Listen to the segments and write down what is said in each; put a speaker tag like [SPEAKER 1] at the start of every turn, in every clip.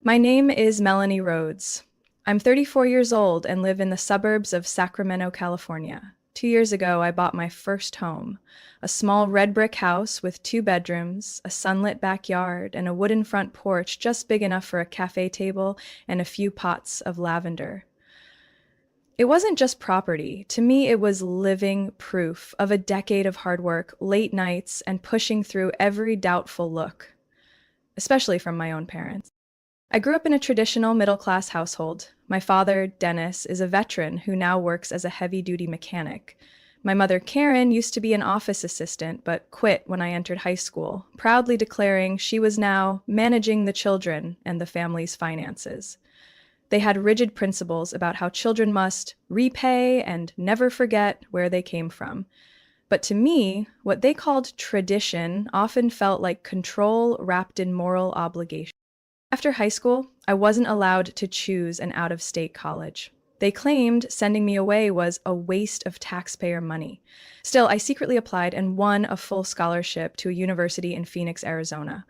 [SPEAKER 1] My name is Melanie Rhodes. I'm 34 years old and live in the suburbs of Sacramento, California. 2 years ago, I bought my first home, a small red brick house with 2 bedrooms, a sunlit backyard, and a wooden front porch just big enough for a cafe table and a few pots of lavender. It wasn't just property. To me, it was living proof of a decade of hard work, late nights, and pushing through every doubtful look, especially from my own parents. I grew up in a traditional middle-class household. My father, Dennis, is a veteran who now works as a heavy-duty mechanic. My mother, Karen, used to be an office assistant, but quit when I entered high school, proudly declaring she was now managing the children and the family's finances. They had rigid principles about how children must repay and never forget where they came from. But to me, what they called tradition often felt like control wrapped in moral obligation. After high school, I wasn't allowed to choose an out-of-state college. They claimed sending me away was a waste of taxpayer money. Still, I secretly applied and won a full scholarship to a university in Phoenix, Arizona.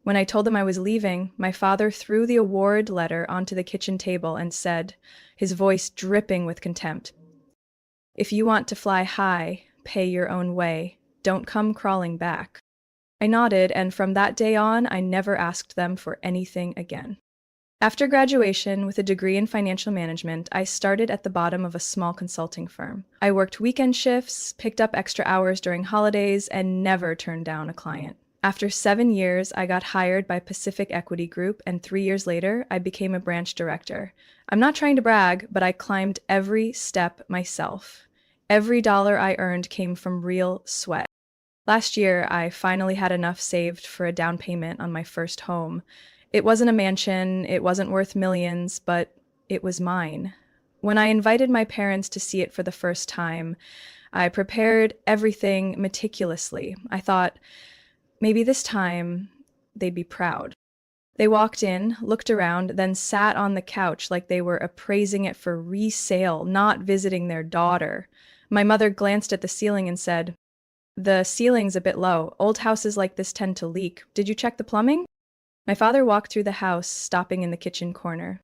[SPEAKER 1] When I told them I was leaving, my father threw the award letter onto the kitchen table and said, his voice dripping with contempt, "If you want to fly high, pay your own way. Don't come crawling back." I nodded, and from that day on, I never asked them for anything again. After graduation, with a degree in financial management, I started at the bottom of a small consulting firm. I worked weekend shifts, picked up extra hours during holidays, and never turned down a client. After 7 years, I got hired by Pacific Equity Group, and 3 years later, I became a branch director. I'm not trying to brag, but I climbed every step myself. Every dollar I earned came from real sweat. Last year, I finally had enough saved for a down payment on my first home. It wasn't a mansion, it wasn't worth millions, but it was mine. When I invited my parents to see it for the first time, I prepared everything meticulously. I thought, maybe this time they'd be proud. They walked in, looked around, then sat on the couch like they were appraising it for resale, not visiting their daughter. My mother glanced at the ceiling and said, "The ceiling's a bit low. Old houses like this tend to leak. Did you check the plumbing?" My father walked through the house, stopping in the kitchen corner.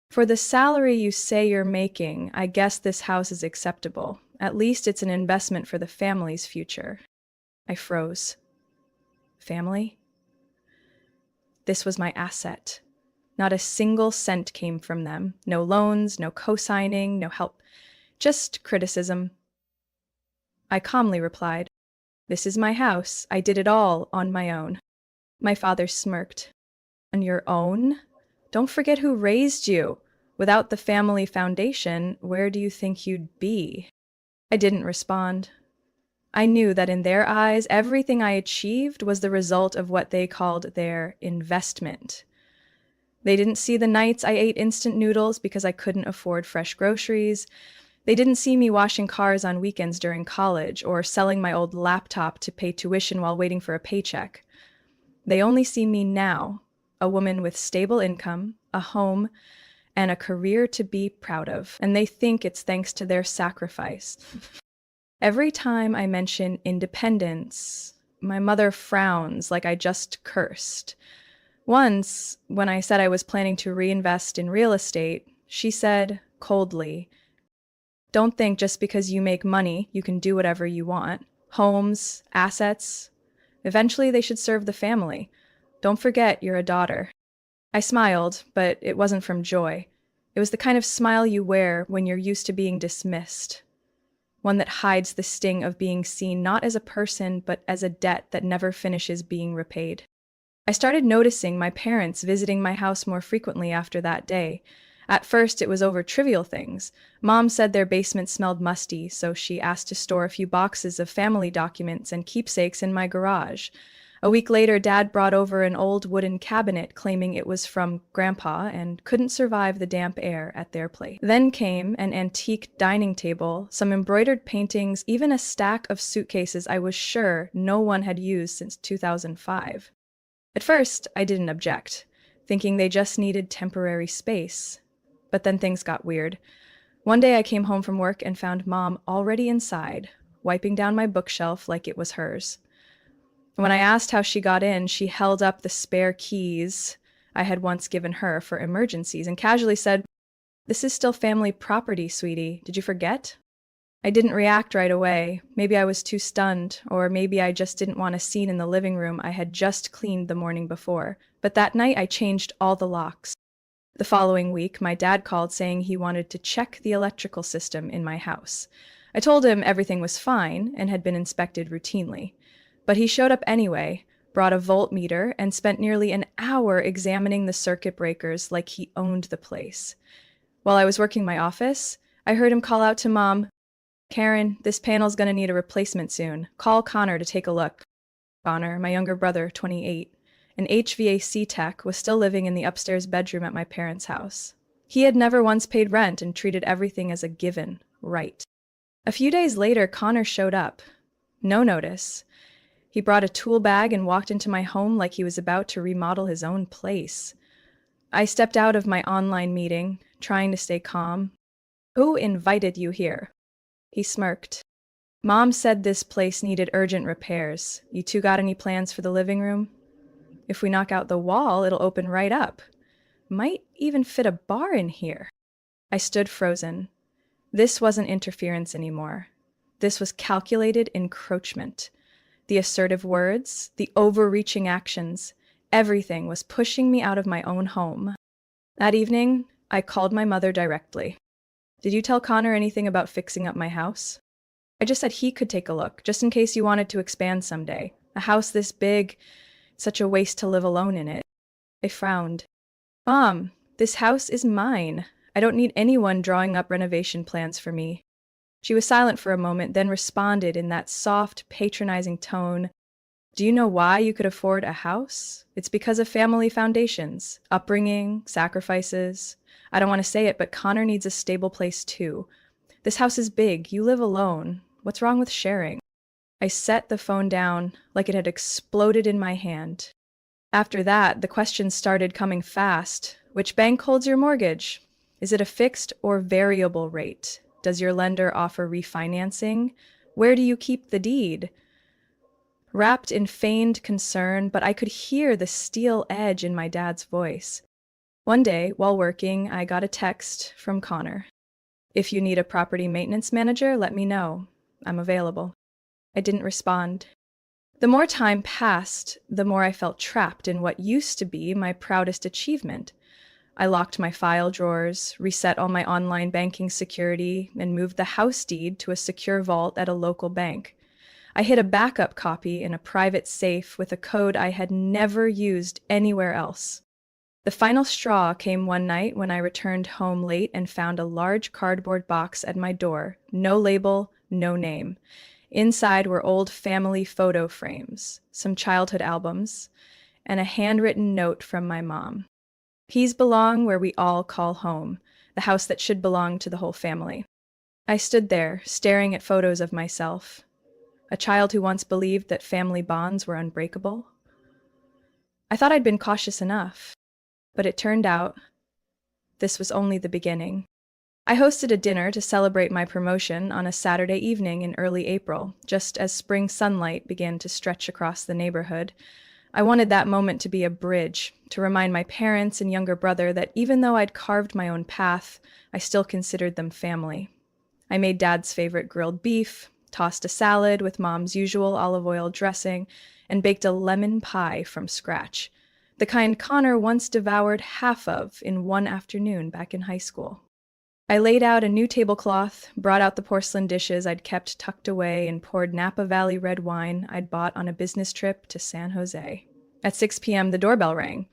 [SPEAKER 1] "For the salary you say you're making, I guess this house is acceptable. At least it's an investment for the family's future." I froze. Family? This was my asset. Not a single cent came from them. No loans, no co-signing, no help. Just criticism. I calmly replied, "This is my house. I did it all on my own." My father smirked. "On your own? Don't forget who raised you. Without the family foundation, where do you think you'd be?" I didn't respond. I knew that in their eyes, everything I achieved was the result of what they called their investment. They didn't see the nights I ate instant noodles because I couldn't afford fresh groceries. They didn't see me washing cars on weekends during college or selling my old laptop to pay tuition while waiting for a paycheck. They only see me now, a woman with stable income, a home, and a career to be proud of, and they think it's thanks to their sacrifice. Every time I mention independence, my mother frowns like I just cursed. Once, when I said I was planning to reinvest in real estate, she said coldly, "Don't think just because you make money, you can do whatever you want. Homes, assets, eventually they should serve the family. Don't forget you're a daughter." I smiled, but it wasn't from joy. It was the kind of smile you wear when you're used to being dismissed. One that hides the sting of being seen not as a person, but as a debt that never finishes being repaid. I started noticing my parents visiting my house more frequently after that day. At first, it was over trivial things. Mom said their basement smelled musty, so she asked to store a few boxes of family documents and keepsakes in my garage. A week later, Dad brought over an old wooden cabinet claiming it was from Grandpa and couldn't survive the damp air at their place. Then came an antique dining table, some embroidered paintings, even a stack of suitcases I was sure no one had used since 2005. At first, I didn't object, thinking they just needed temporary space. But then things got weird. One day I came home from work and found Mom already inside, wiping down my bookshelf like it was hers. When I asked how she got in, she held up the spare keys, I had once given her for emergencies and casually said, "This is still family property, sweetie. Did you forget?" I didn't react right away. Maybe I was too stunned, or maybe I just didn't want a scene in the living room I had just cleaned the morning before. But that night I changed all the locks. The following week, my dad called saying he wanted to check the electrical system in my house. I told him everything was fine and had been inspected routinely. But he showed up anyway, brought a voltmeter, and spent nearly an hour examining the circuit breakers like he owned the place. While I was working my office, I heard him call out to Mom, "Karen, this panel's gonna need a replacement soon. Call Connor to take a look." Connor, my younger brother, 28, an HVAC tech, was still living in the upstairs bedroom at my parents' house. He had never once paid rent and treated everything as a given right. A few days later, Connor showed up. No notice. He brought a tool bag and walked into my home like he was about to remodel his own place. I stepped out of my online meeting, trying to stay calm. "Who invited you here?" He smirked. "Mom said this place needed urgent repairs. You two got any plans for the living room? If we knock out the wall, it'll open right up. Might even fit a bar in here." I stood frozen. This wasn't interference anymore. This was calculated encroachment. The assertive words, the overreaching actions, everything was pushing me out of my own home. That evening, I called my mother directly. "Did you tell Connor anything about fixing up my house?" "I just said he could take a look, just in case you wanted to expand someday. A house this big, such a waste to live alone in it." I frowned. "Mom, this house is mine. I don't need anyone drawing up renovation plans for me." She was silent for a moment, then responded in that soft, patronizing tone, "Do you know why you could afford a house? It's because of family foundations, upbringing, sacrifices. I don't want to say it, but Connor needs a stable place too. This house is big. You live alone. What's wrong with sharing?" I set the phone down like it had exploded in my hand. After that, the questions started coming fast. Which bank holds your mortgage? Is it a fixed or variable rate? Does your lender offer refinancing? Where do you keep the deed? Wrapped in feigned concern, but I could hear the steel edge in my dad's voice. One day, while working, I got a text from Connor. "If you need a property maintenance manager, let me know. I'm available." I didn't respond. The more time passed, the more I felt trapped in what used to be my proudest achievement. I locked my file drawers, reset all my online banking security, and moved the house deed to a secure vault at a local bank. I hid a backup copy in a private safe with a code I had never used anywhere else. The final straw came one night when I returned home late and found a large cardboard box at my door, no label, no name. Inside were old family photo frames, some childhood albums, and a handwritten note from my mom. "Peas belong where we all call home, the house that should belong to the whole family." I stood there, staring at photos of myself, a child who once believed that family bonds were unbreakable. I thought I'd been cautious enough, but it turned out this was only the beginning. I hosted a dinner to celebrate my promotion on a Saturday evening in early April, just as spring sunlight began to stretch across the neighborhood. I wanted that moment to be a bridge, to remind my parents and younger brother that even though I'd carved my own path, I still considered them family. I made Dad's favorite grilled beef, tossed a salad with Mom's usual olive oil dressing, and baked a lemon pie from scratch, the kind Connor once devoured half of in one afternoon back in high school. I laid out a new tablecloth, brought out the porcelain dishes I'd kept tucked away, and poured Napa Valley red wine I'd bought on a business trip to San Jose. At 6 p.m., the doorbell rang.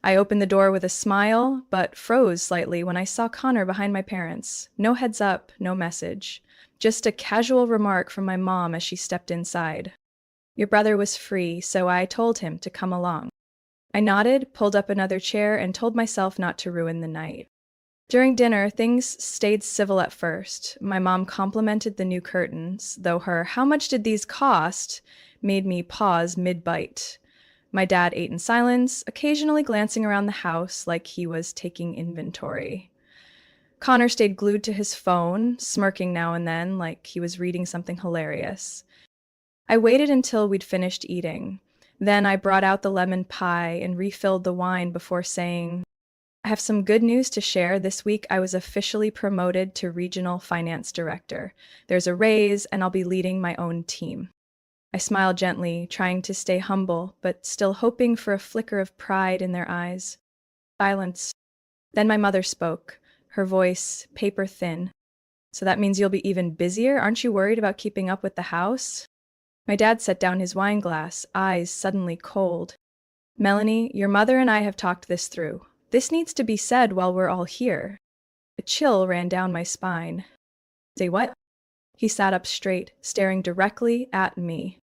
[SPEAKER 1] I opened the door with a smile, but froze slightly when I saw Connor behind my parents. No heads up, no message. Just a casual remark from my mom as she stepped inside. "Your brother was free, so I told him to come along." I nodded, pulled up another chair, and told myself not to ruin the night. During dinner, things stayed civil at first. My mom complimented the new curtains, though her "how much did these cost?" made me pause mid-bite. My dad ate in silence, occasionally glancing around the house like he was taking inventory. Connor stayed glued to his phone, smirking now and then like he was reading something hilarious. I waited until we'd finished eating. Then I brought out the lemon pie and refilled the wine before saying, I have some good news to share. This week I was officially promoted to Regional Finance Director. There's a raise, and I'll be leading my own team. I smiled gently, trying to stay humble, but still hoping for a flicker of pride in their eyes. Silence. Then my mother spoke, her voice paper thin. So that means you'll be even busier? Aren't you worried about keeping up with the house? My dad set down his wine glass, eyes suddenly cold. Melanie, your mother and I have talked this through. This needs to be said while we're all here. A chill ran down my spine. Say what? He sat up straight, staring directly at me.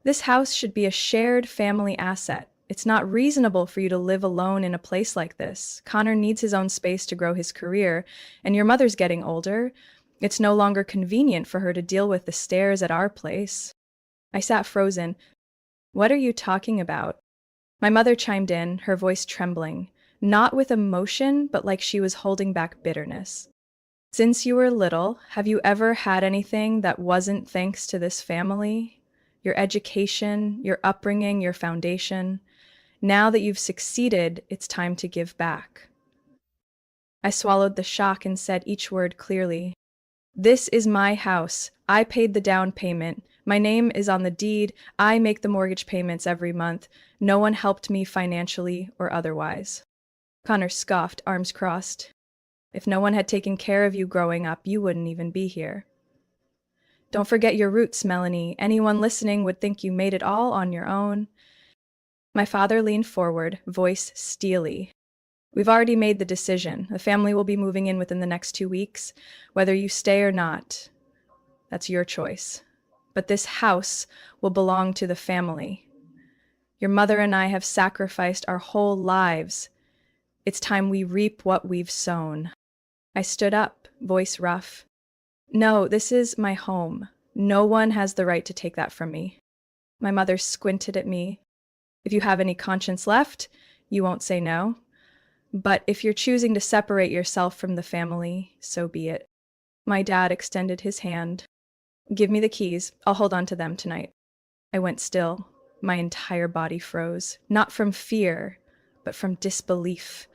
[SPEAKER 1] This house should be a shared family asset. It's not reasonable for you to live alone in a place like this. Connor needs his own space to grow his career, and your mother's getting older. It's no longer convenient for her to deal with the stairs at our place. I sat frozen. What are you talking about? My mother chimed in, her voice trembling, not with emotion, but like she was holding back bitterness. Since you were little, have you ever had anything that wasn't thanks to this family? Your education, your upbringing, your foundation. Now that you've succeeded, it's time to give back. I swallowed the shock and said each word clearly. This is my house. I paid the down payment. My name is on the deed. I make the mortgage payments every month. No one helped me financially or otherwise. Connor scoffed, arms crossed. If no one had taken care of you growing up, you wouldn't even be here. Don't forget your roots, Melanie. Anyone listening would think you made it all on your own. My father leaned forward, voice steely. We've already made the decision. The family will be moving in within the next 2 weeks. Whether you stay or not, that's your choice. But this house will belong to the family. Your mother and I have sacrificed our whole lives. It's time we reap what we've sown. I stood up, voice rough. No, this is my home. No one has the right to take that from me. My mother squinted at me. If you have any conscience left, you won't say no. But if you're choosing to separate yourself from the family, so be it. My dad extended his hand. Give me the keys. I'll hold on to them tonight. I went still. My entire body froze, not from fear, but from disbelief.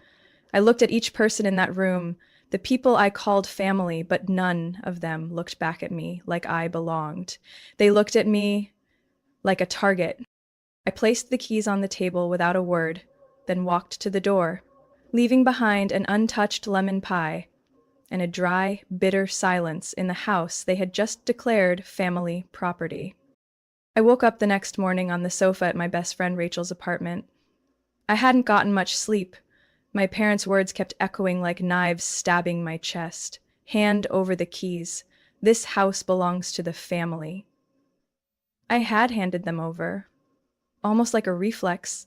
[SPEAKER 1] I looked at each person in that room, the people I called family, but none of them looked back at me like I belonged. They looked at me like a target. I placed the keys on the table without a word, then walked to the door, leaving behind an untouched lemon pie and a dry, bitter silence in the house they had just declared family property. I woke up the next morning on the sofa at my best friend Rachel's apartment. I hadn't gotten much sleep. My parents' words kept echoing like knives stabbing my chest. Hand over the keys. This house belongs to the family. I had handed them over, almost like a reflex.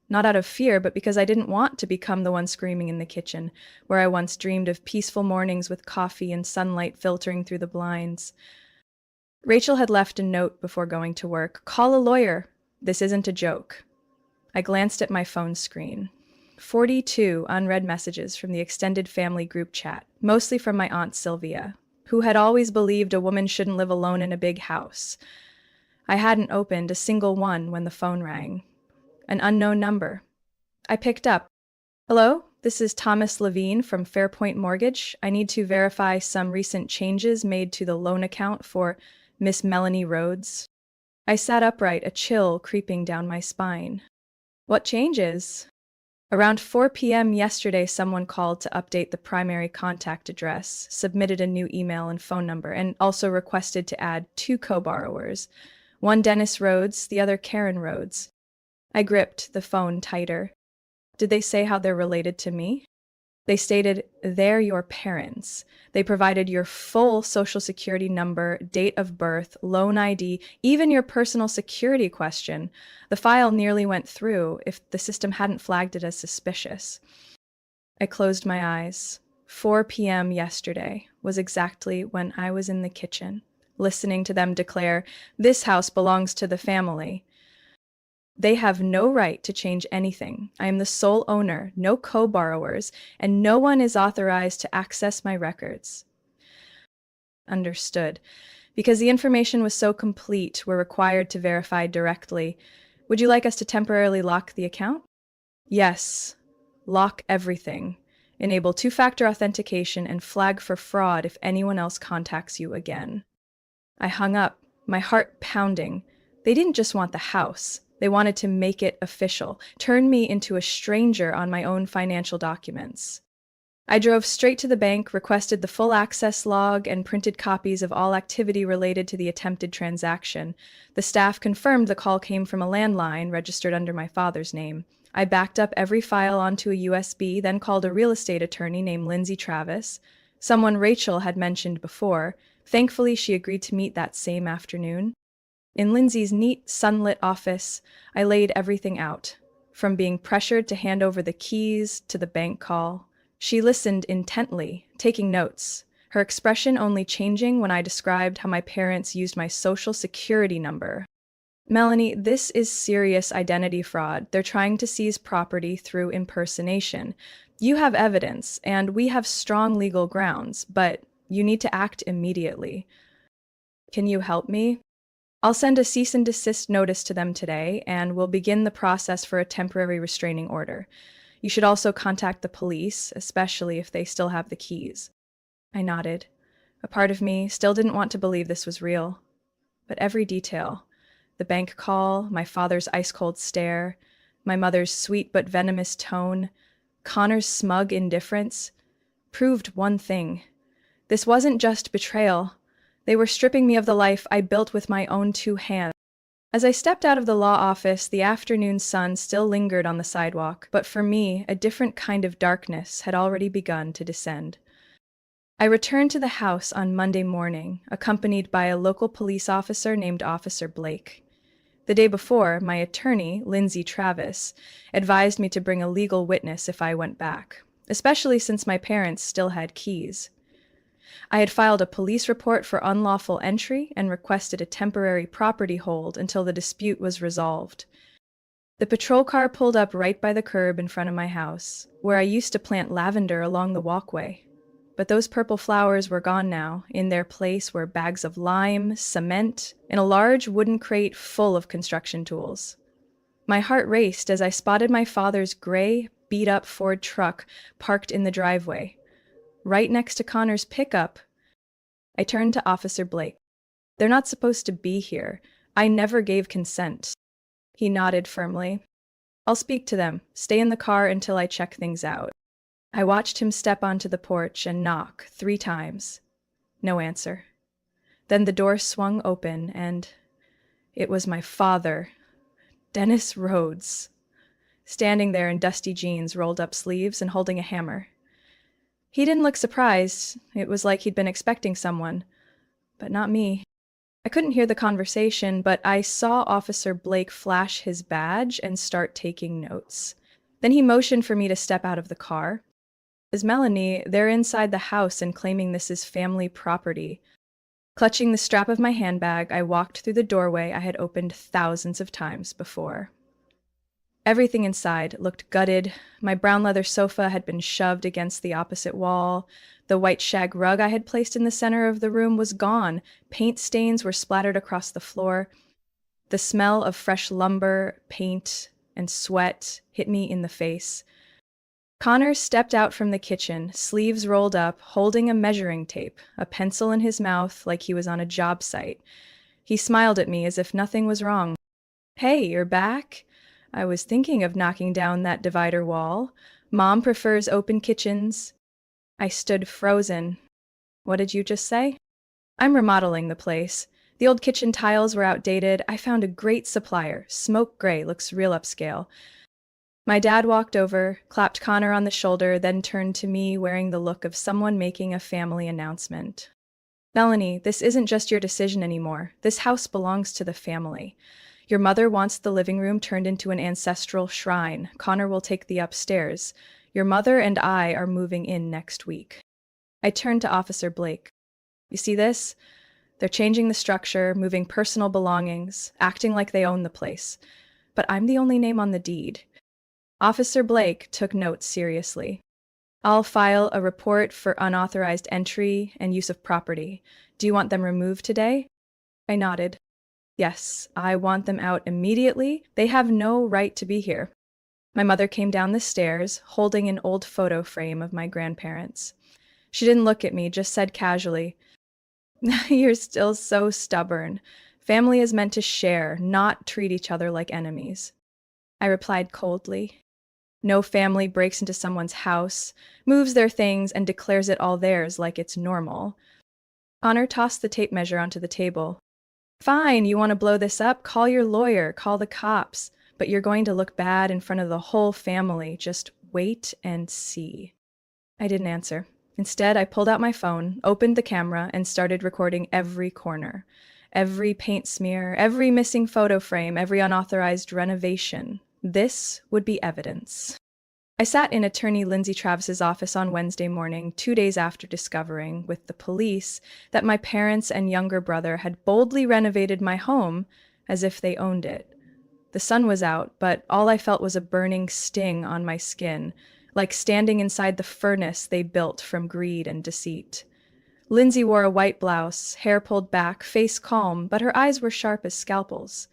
[SPEAKER 1] Not out of fear, but because I didn't want to become the one screaming in the kitchen, where I once dreamed of peaceful mornings with coffee and sunlight filtering through the blinds. Rachel had left a note before going to work. Call a lawyer. This isn't a joke. I glanced at my phone screen. 42 unread messages from the extended family group chat, mostly from my Aunt Sylvia, who had always believed a woman shouldn't live alone in a big house. I hadn't opened a single one when the phone rang. An unknown number. I picked up. Hello, this is Thomas Levine from Fairpoint Mortgage. I need to verify some recent changes made to the loan account for Miss Melanie Rhodes. I sat upright, a chill creeping down my spine. What changes? Around 4 p.m. yesterday, someone called to update the primary contact address, submitted a new email and phone number, and also requested to add 2 co-borrowers. One Dennis Rhodes, the other Karen Rhodes. I gripped the phone tighter. Did they say how they're related to me? They stated they're your parents. They provided your full social security number, date of birth, loan ID, even your personal security question. The file nearly went through if the system hadn't flagged it as suspicious. I closed my eyes. 4 p.m. yesterday was exactly when I was in the kitchen, listening to them declare, this house belongs to the family. They have no right to change anything. I am the sole owner, no co-borrowers, and no one is authorized to access my records. Understood. Because the information was so complete, we're required to verify directly. Would you like us to temporarily lock the account? Yes. Lock everything. Enable two-factor authentication and flag for fraud if anyone else contacts you again. I hung up, my heart pounding. They didn't just want the house. They wanted to make it official, turn me into a stranger on my own financial documents. I drove straight to the bank, requested the full access log, and printed copies of all activity related to the attempted transaction. The staff confirmed the call came from a landline registered under my father's name. I backed up every file onto a USB, then called a real estate attorney named Lindsay Travis, someone Rachel had mentioned before. Thankfully, she agreed to meet that same afternoon. In Lindsay's neat, sunlit office, I laid everything out, from being pressured to hand over the keys to the bank call. She listened intently, taking notes, her expression only changing when I described how my parents used my social security number. Melanie, this is serious identity fraud. They're trying to seize property through impersonation. You have evidence, and we have strong legal grounds, but you need to act immediately. Can you help me? I'll send a cease and desist notice to them today, and we'll begin the process for a temporary restraining order. You should also contact the police, especially if they still have the keys. I nodded. A part of me still didn't want to believe this was real. But every detail, the bank call, my father's ice-cold stare, my mother's sweet but venomous tone, Connor's smug indifference, proved one thing. This wasn't just betrayal. They were stripping me of the life I built with my own two hands. As I stepped out of the law office, the afternoon sun still lingered on the sidewalk, but for me, a different kind of darkness had already begun to descend. I returned to the house on Monday morning, accompanied by a local police officer named Officer Blake. The day before, my attorney, Lindsay Travis, advised me to bring a legal witness if I went back, especially since my parents still had keys. I had filed a police report for unlawful entry and requested a temporary property hold until the dispute was resolved. The patrol car pulled up right by the curb in front of my house, where I used to plant lavender along the walkway. But those purple flowers were gone now. In their place were bags of lime, cement, and a large wooden crate full of construction tools. My heart raced as I spotted my father's gray, beat-up Ford truck parked in the driveway, right next to Connor's pickup. I turned to Officer Blake. They're not supposed to be here. I never gave consent. He nodded firmly. I'll speak to them. Stay in the car until I check things out. I watched him step onto the porch and knock 3 times. No answer. Then the door swung open and it was my father, Dennis Rhodes, standing there in dusty jeans, rolled up sleeves, and holding a hammer. He didn't look surprised. It was like he'd been expecting someone. But not me. I couldn't hear the conversation, but I saw Officer Blake flash his badge and start taking notes. Then he motioned for me to step out of the car. As Melanie, they're inside the house and claiming this is family property. Clutching the strap of my handbag, I walked through the doorway I had opened thousands of times before. Everything inside looked gutted. My brown leather sofa had been shoved against the opposite wall. The white shag rug I had placed in the center of the room was gone. Paint stains were splattered across the floor. The smell of fresh lumber, paint, and sweat hit me in the face. Connor stepped out from the kitchen, sleeves rolled up, holding a measuring tape, a pencil in his mouth like he was on a job site. He smiled at me as if nothing was wrong. Hey, you're back? I was thinking of knocking down that divider wall. Mom prefers open kitchens. I stood frozen. What did you just say? I'm remodeling the place. The old kitchen tiles were outdated. I found a great supplier. Smoke gray, looks real upscale. My dad walked over, clapped Connor on the shoulder, then turned to me wearing the look of someone making a family announcement. Melanie, this isn't just your decision anymore. This house belongs to the family. Your mother wants the living room turned into an ancestral shrine. Connor will take the upstairs. Your mother and I are moving in next week. I turned to Officer Blake. You see this? They're changing the structure, moving personal belongings, acting like they own the place. But I'm the only name on the deed. Officer Blake took notes seriously. I'll file a report for unauthorized entry and use of property. Do you want them removed today? I nodded. Yes, I want them out immediately. They have no right to be here. My mother came down the stairs, holding an old photo frame of my grandparents. She didn't look at me, just said casually, "You're still so stubborn. Family is meant to share, not treat each other like enemies." I replied coldly, "No family breaks into someone's house, moves their things, and declares it all theirs like it's normal." Honor tossed the tape measure onto the table. "Fine, you want to blow this up? Call your lawyer, call the cops. But you're going to look bad in front of the whole family. Just wait and see." I didn't answer. Instead, I pulled out my phone, opened the camera, and started recording every corner. Every paint smear, every missing photo frame, every unauthorized renovation. This would be evidence. I sat in attorney Lindsay Travis's office on Wednesday morning, 2 days after discovering, with the police, that my parents and younger brother had boldly renovated my home as if they owned it. The sun was out, but all I felt was a burning sting on my skin, like standing inside the furnace they built from greed and deceit. Lindsay wore a white blouse, hair pulled back, face calm, but her eyes were sharp as scalpels.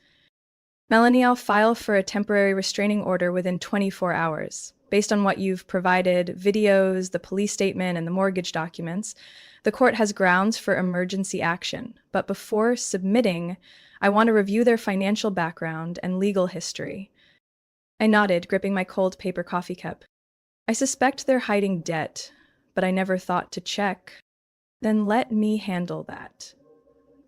[SPEAKER 1] "Melanie, I'll file for a temporary restraining order within 24 hours. Based on what you've provided, videos, the police statement, and the mortgage documents, the court has grounds for emergency action. But before submitting, I want to review their financial background and legal history." I nodded, gripping my cold paper coffee cup. "I suspect they're hiding debt, but I never thought to check." "Then let me handle that.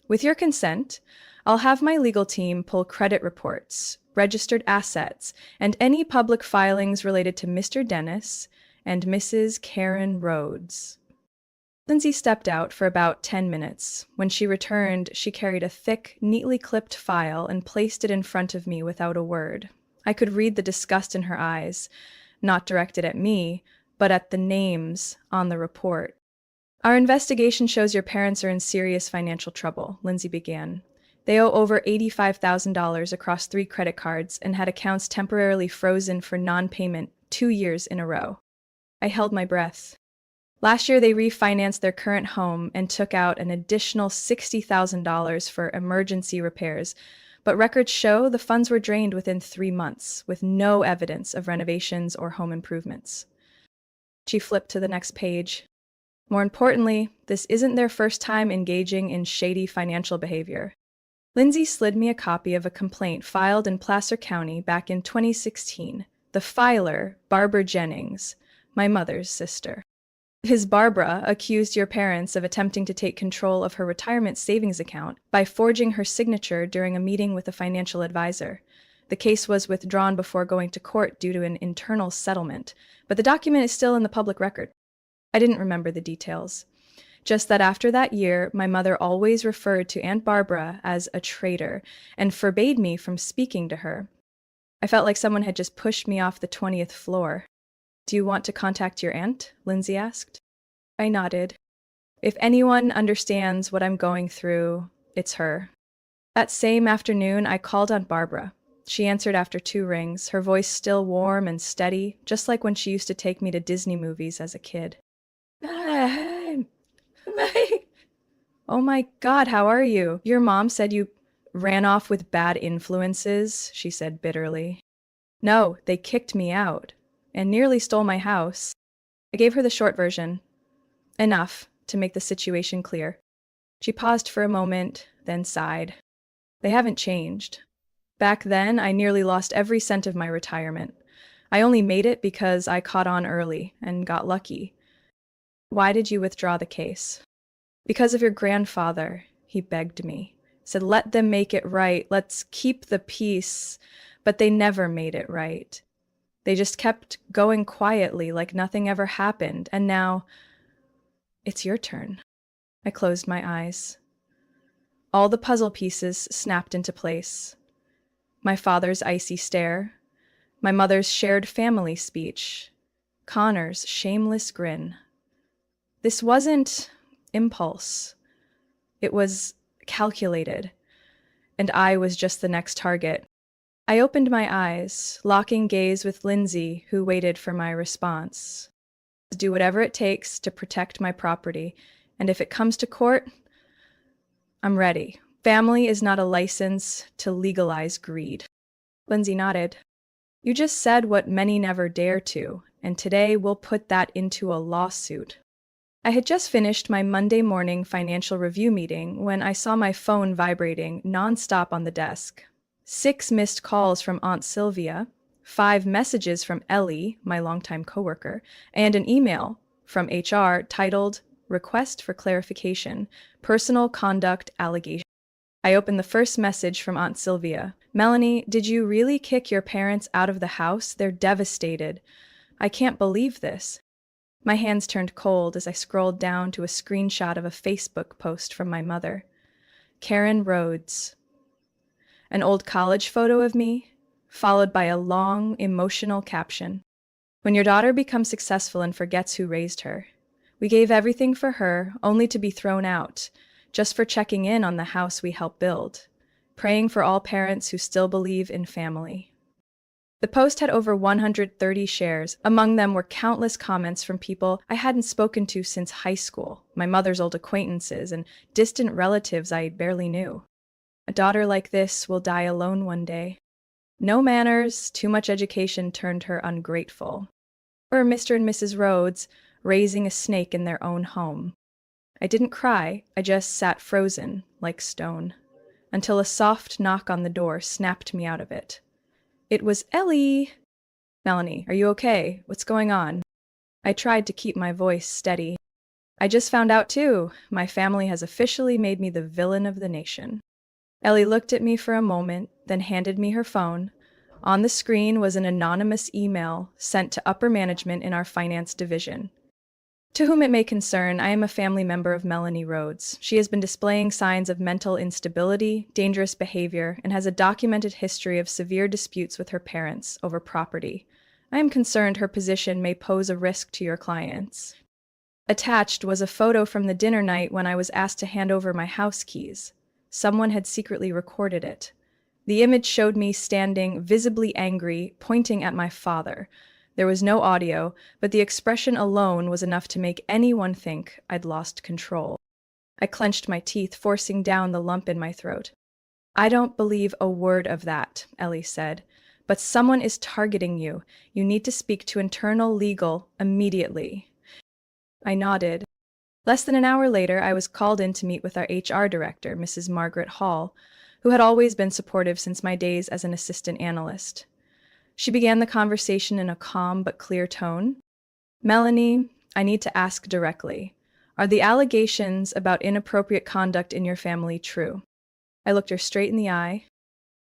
[SPEAKER 1] With your consent, I'll have my legal team pull credit reports, registered assets, and any public filings related to Mr. Dennis and Mrs. Karen Rhodes." Lindsay stepped out for about 10 minutes. When she returned, she carried a thick, neatly clipped file and placed it in front of me without a word. I could read the disgust in her eyes, not directed at me, but at the names on the report. "Our investigation shows your parents are in serious financial trouble," Lindsay began. "They owe over $85,000 across 3 credit cards and had accounts temporarily frozen for non-payment 2 years in a row." I held my breath. "Last year, they refinanced their current home and took out an additional $60,000 for emergency repairs, but records show the funds were drained within 3 months, with no evidence of renovations or home improvements." She flipped to the next page. "More importantly, this isn't their first time engaging in shady financial behavior." Lindsay slid me a copy of a complaint filed in Placer County back in 2016. The filer, Barbara Jennings, my mother's sister. "His Barbara accused your parents of attempting to take control of her retirement savings account by forging her signature during a meeting with a financial advisor. The case was withdrawn before going to court due to an internal settlement, but the document is still in the public record." I didn't remember the details. Just that after that year, my mother always referred to Aunt Barbara as a traitor and forbade me from speaking to her. I felt like someone had just pushed me off the 20th floor. "Do you want to contact your aunt?" Lindsay asked. I nodded. "If anyone understands what I'm going through, it's her." That same afternoon, I called Aunt Barbara. She answered after 2 rings, her voice still warm and steady, just like when she used to take me to Disney movies as a kid. "Oh my God, how are you? Your mom said you ran off with bad influences," she said bitterly. "No, they kicked me out and nearly stole my house." I gave her the short version. Enough to make the situation clear. She paused for a moment, then sighed. "They haven't changed. Back then, I nearly lost every cent of my retirement. I only made it because I caught on early and got lucky." "Why did you withdraw the case?" "Because of your grandfather," he begged me. Said, "Let them make it right. Let's keep the peace." But they never made it right. They just kept going quietly like nothing ever happened. And now, it's your turn. I closed my eyes. All the puzzle pieces snapped into place. My father's icy stare, my mother's shared family speech, Connor's shameless grin. This wasn't impulse. It was calculated, and I was just the next target. I opened my eyes, locking gaze with Lindsay, who waited for my response. "Do whatever it takes to protect my property, and if it comes to court, I'm ready, Family is not a license to legalize greed. Lindsay nodded. You just said what many never dare to, and today we'll put that into a lawsuit. I had just finished my Monday morning financial review meeting when I saw my phone vibrating nonstop on the desk. 6 missed calls from Aunt Sylvia, 5 messages from Ellie, my longtime coworker, and an email from HR titled Request for Clarification, Personal Conduct Allegation. I opened the first message from Aunt Sylvia. Melanie, did you really kick your parents out of the house? They're devastated. I can't believe this. My hands turned cold as I scrolled down to a screenshot of a Facebook post from my mother. Karen Rhodes. An old college photo of me, followed by a long, emotional caption. When your daughter becomes successful and forgets who raised her. We gave everything for her, only to be thrown out, just for checking in on the house we helped build. Praying for all parents who still believe in family. The post had over 130 shares. Among them were countless comments from people I hadn't spoken to since high school, my mother's old acquaintances, and distant relatives I barely knew. A daughter like this will die alone one day. No manners, too much education turned her ungrateful. Or Mr. and Mrs. Rhodes raising a snake in their own home. I didn't cry, I just sat frozen, like stone, until a soft knock on the door snapped me out of it. It was Ellie. Melanie, are you okay? What's going on? I tried to keep my voice steady. I just found out too. My family has officially made me the villain of the nation. Ellie looked at me for a moment, then handed me her phone. On the screen was an anonymous email sent to upper management in our finance division. To whom it may concern, I am a family member of Melanie Rhodes. She has been displaying signs of mental instability, dangerous behavior, and has a documented history of severe disputes with her parents over property. I am concerned her position may pose a risk to your clients. Attached was a photo from the dinner night when I was asked to hand over my house keys. Someone had secretly recorded it. The image showed me standing, visibly angry, pointing at my father. There was no audio, but the expression alone was enough to make anyone think I'd lost control. I clenched my teeth, forcing down the lump in my throat. I don't believe a word of that, Ellie said. But someone is targeting you. You need to speak to internal legal immediately. I nodded. Less than an hour later, I was called in to meet with our HR director, Mrs. Margaret Hall, who had always been supportive since my days as an assistant analyst. She began the conversation in a calm but clear tone. Melanie, I need to ask directly. Are the allegations about inappropriate conduct in your family true? I looked her straight in the eye.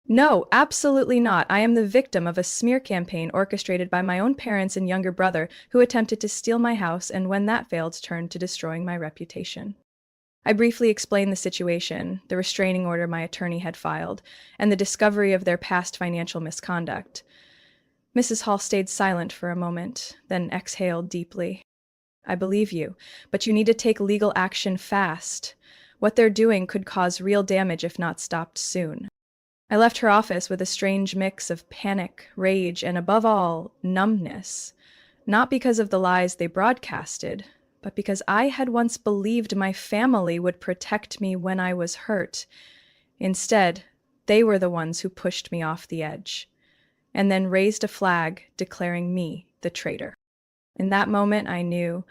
[SPEAKER 1] No, absolutely not. I am the victim of a smear campaign orchestrated by my own parents and younger brother who attempted to steal my house and when that failed turned to destroying my reputation. I briefly explained the situation, the restraining order my attorney had filed, and the discovery of their past financial misconduct. Mrs. Hall stayed silent for a moment, then exhaled deeply. I believe you, but you need to take legal action fast. What they're doing could cause real damage if not stopped soon. I left her office with a strange mix of panic, rage, and above all, numbness. Not because of the lies they broadcasted, but because I had once believed my family would protect me when I was hurt. Instead, they were the ones who pushed me off the edge, and then raised a flag declaring me the traitor. In that moment, I knew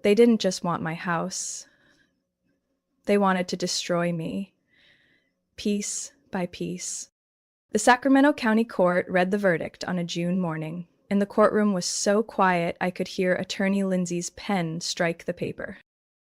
[SPEAKER 1] they didn't just want my house. They wanted to destroy me, piece by piece. The Sacramento County Court read the verdict on a June morning, and the courtroom was so quiet I could hear Attorney Lindsay's pen strike the paper.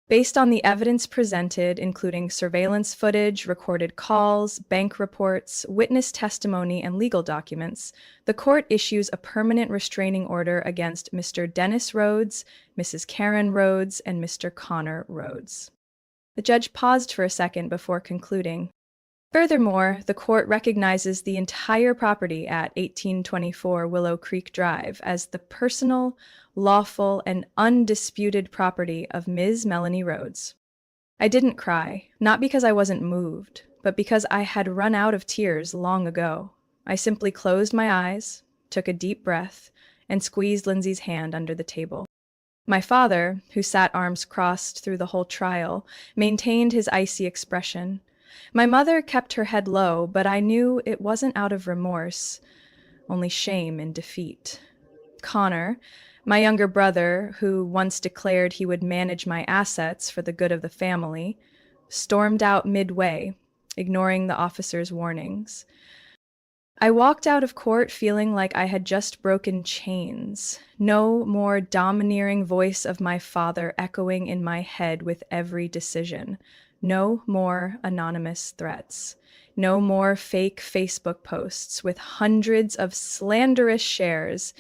[SPEAKER 1] Based on the evidence presented, including surveillance footage, recorded calls, bank reports, witness testimony, and legal documents, the court issues a permanent restraining order against Mr. Dennis Rhodes, Mrs. Karen Rhodes, and Mr. Connor Rhodes. The judge paused for a second before concluding. Furthermore, the court recognizes the entire property at 1824 Willow Creek Drive as the personal, lawful, and undisputed property of Ms. Melanie Rhodes. I didn't cry, not because I wasn't moved, but because I had run out of tears long ago. I simply closed my eyes, took a deep breath, and squeezed Lindsay's hand under the table. My father, who sat arms crossed through the whole trial, maintained his icy expression. My mother kept her head low, but I knew it wasn't out of remorse, only shame and defeat. Connor, my younger brother, who once declared he would manage my assets for the good of the family, stormed out midway, ignoring the officer's warnings. I walked out of court feeling like I had just broken chains. No more domineering voice of my father echoing in my head with every decision. No more anonymous threats. No more fake Facebook posts with hundreds of slanderous shares.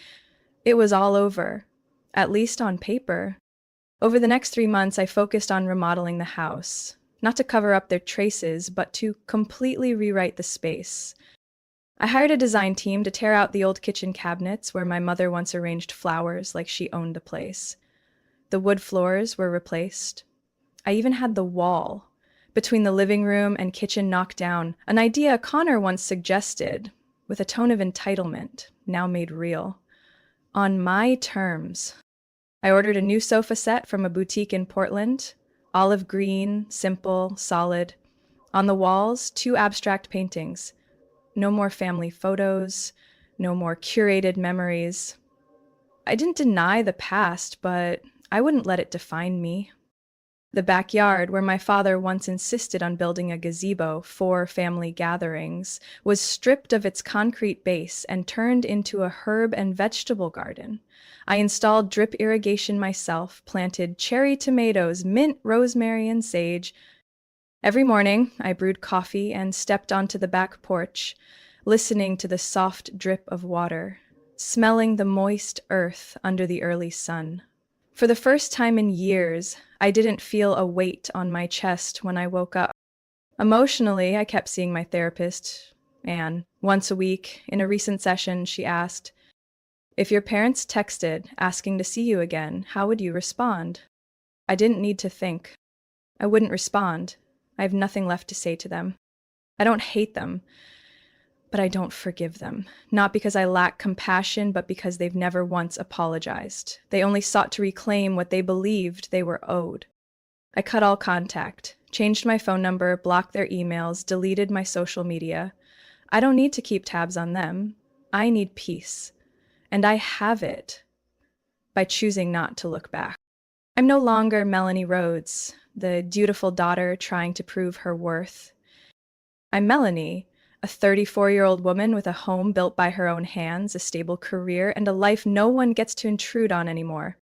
[SPEAKER 1] It was all over, at least on paper. Over the next 3 months, I focused on remodeling the house, not to cover up their traces, but to completely rewrite the space. I hired a design team to tear out the old kitchen cabinets where my mother once arranged flowers like she owned the place. The wood floors were replaced. I even had the wall between the living room and kitchen knocked down, an idea Connor once suggested, with a tone of entitlement, now made real. On my terms. I ordered a new sofa set from a boutique in Portland, olive green, simple, solid. On the walls, 2 abstract paintings. No more family photos, no more curated memories. I didn't deny the past, but I wouldn't let it define me. The backyard, where my father once insisted on building a gazebo for family gatherings, was stripped of its concrete base and turned into a herb and vegetable garden. I installed drip irrigation myself, planted cherry tomatoes, mint, rosemary, and sage. Every morning, I brewed coffee and stepped onto the back porch, listening to the soft drip of water, smelling the moist earth under the early sun. For the first time in years, I didn't feel a weight on my chest when I woke up. Emotionally, I kept seeing my therapist, Anne. Once a week, in a recent session, she asked, "If your parents texted asking to see you again, how would you respond?" I didn't need to think. I wouldn't respond. I have nothing left to say to them. I don't hate them, but I don't forgive them. Not because I lack compassion, but because they've never once apologized. They only sought to reclaim what they believed they were owed. I cut all contact, changed my phone number, blocked their emails, deleted my social media. I don't need to keep tabs on them. I need peace. And I have it by choosing not to look back. I'm no longer Melanie Rhodes, the dutiful daughter trying to prove her worth. I'm Melanie, a 34-year-old woman with a home built by her own hands, a stable career, and a life no one gets to intrude on anymore.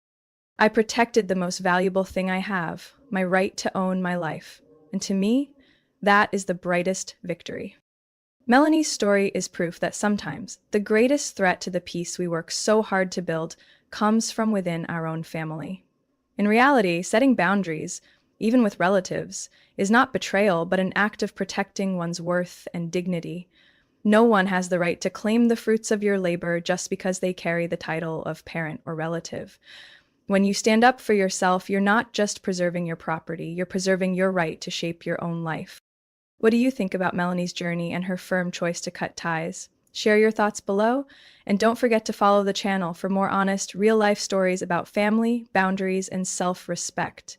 [SPEAKER 1] I protected the most valuable thing I have, my right to own my life. And to me, that is the brightest victory. Melanie's story is proof that sometimes the greatest threat to the peace we work so hard to build comes from within our own family. In reality, setting boundaries, even with relatives, is not betrayal, but an act of protecting one's worth and dignity. No one has the right to claim the fruits of your labor just because they carry the title of parent or relative. When you stand up for yourself, you're not just preserving your property, you're preserving your right to shape your own life. What do you think about Melanie's journey and her firm choice to cut ties? Share your thoughts below, and don't forget to follow the channel for more honest, real-life stories about family, boundaries, and self-respect.